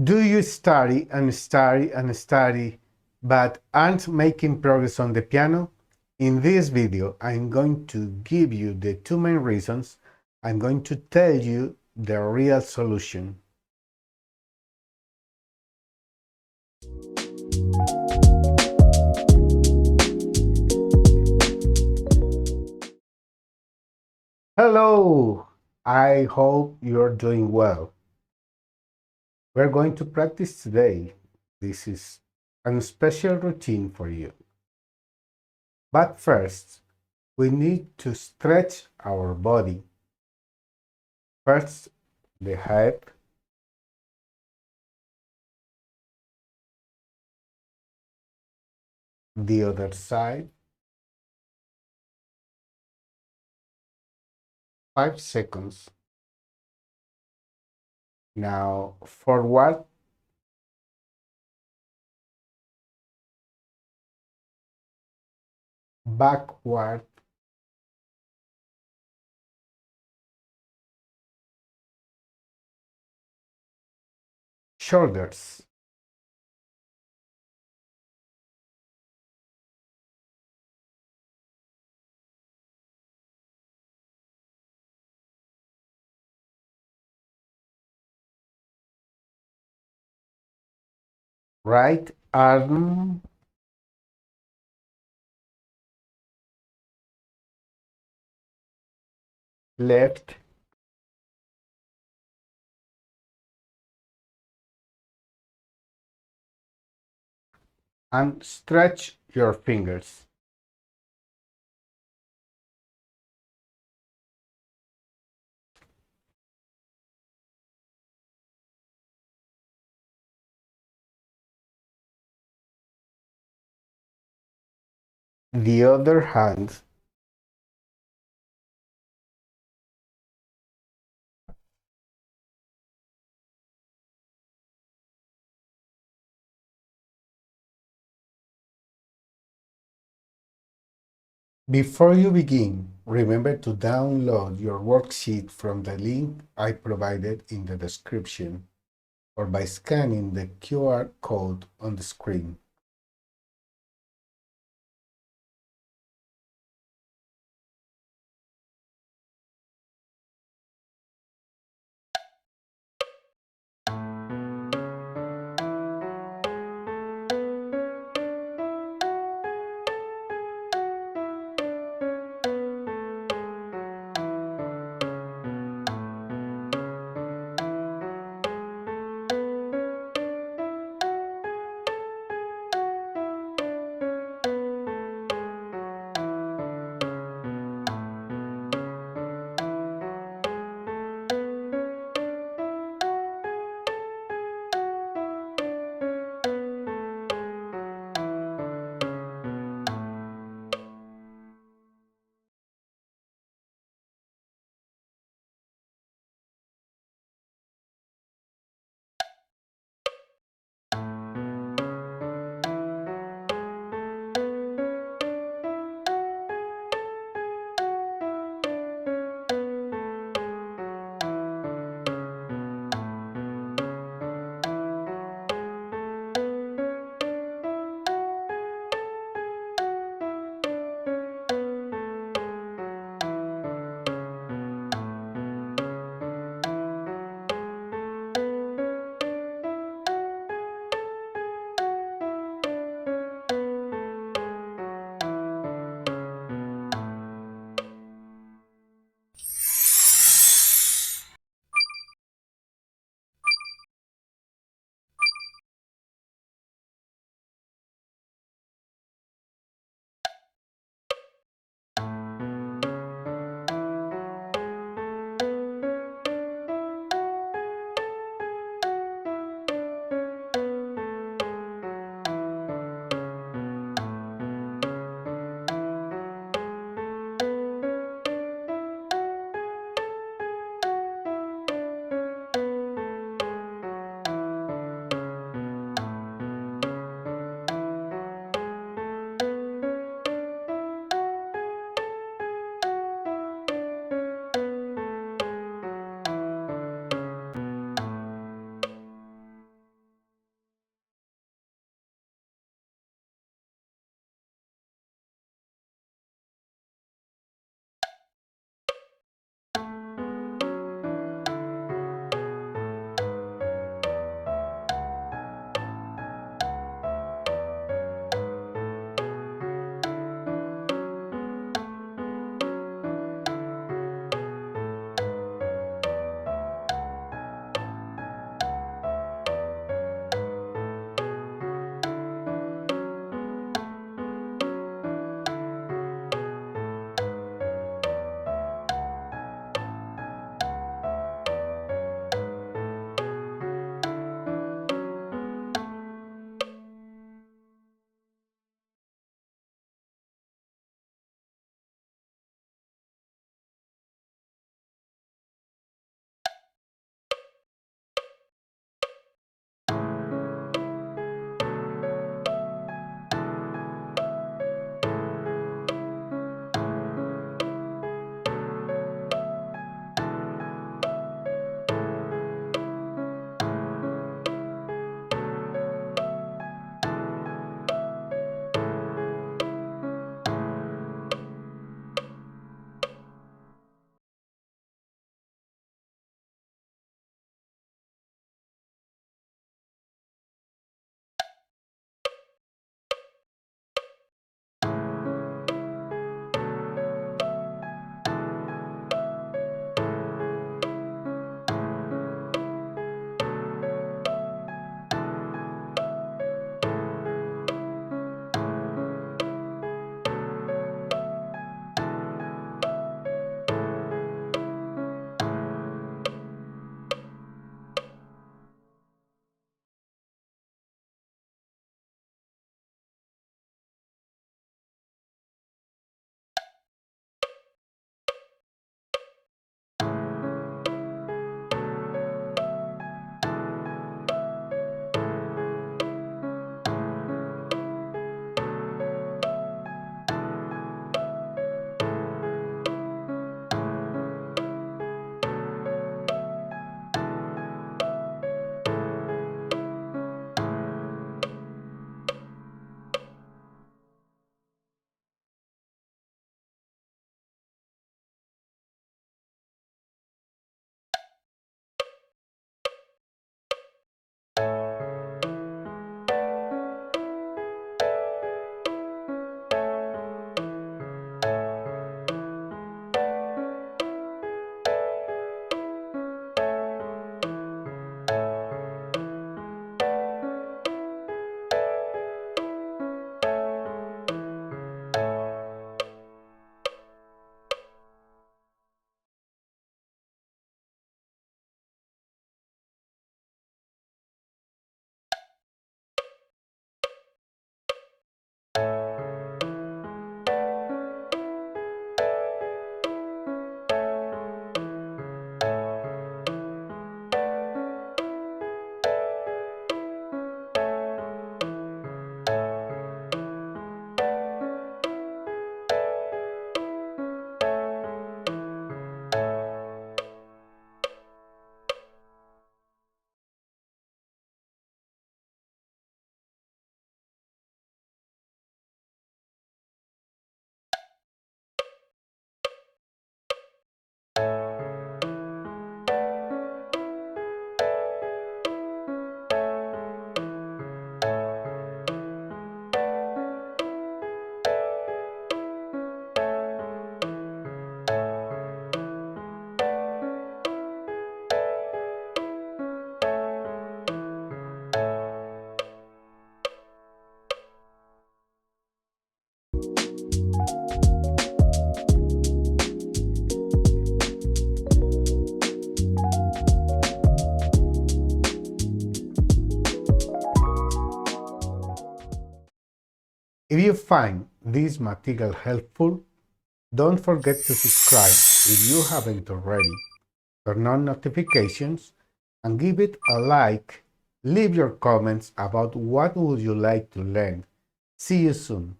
Do you study and study and study, but aren't making progress on the piano? In this video, I'm going to give you the two main reasons. I'm going to tell you the real solution. Hello! I hope you're doing well. We're going to practice today. This is a special routine for you. But first, we need to stretch our body. First, the head, the other side, 5 seconds. Now forward, backward, shoulders, right arm, left, and stretch your fingers. The other hand, before you begin, remember to download your worksheet from the link I provided in the description or by scanning the QR code on the screen. If you find this material helpful, don't forget to subscribe if you haven't already, turn on notifications, and give it a like. Leave your comments about what would you like to learn. See you soon.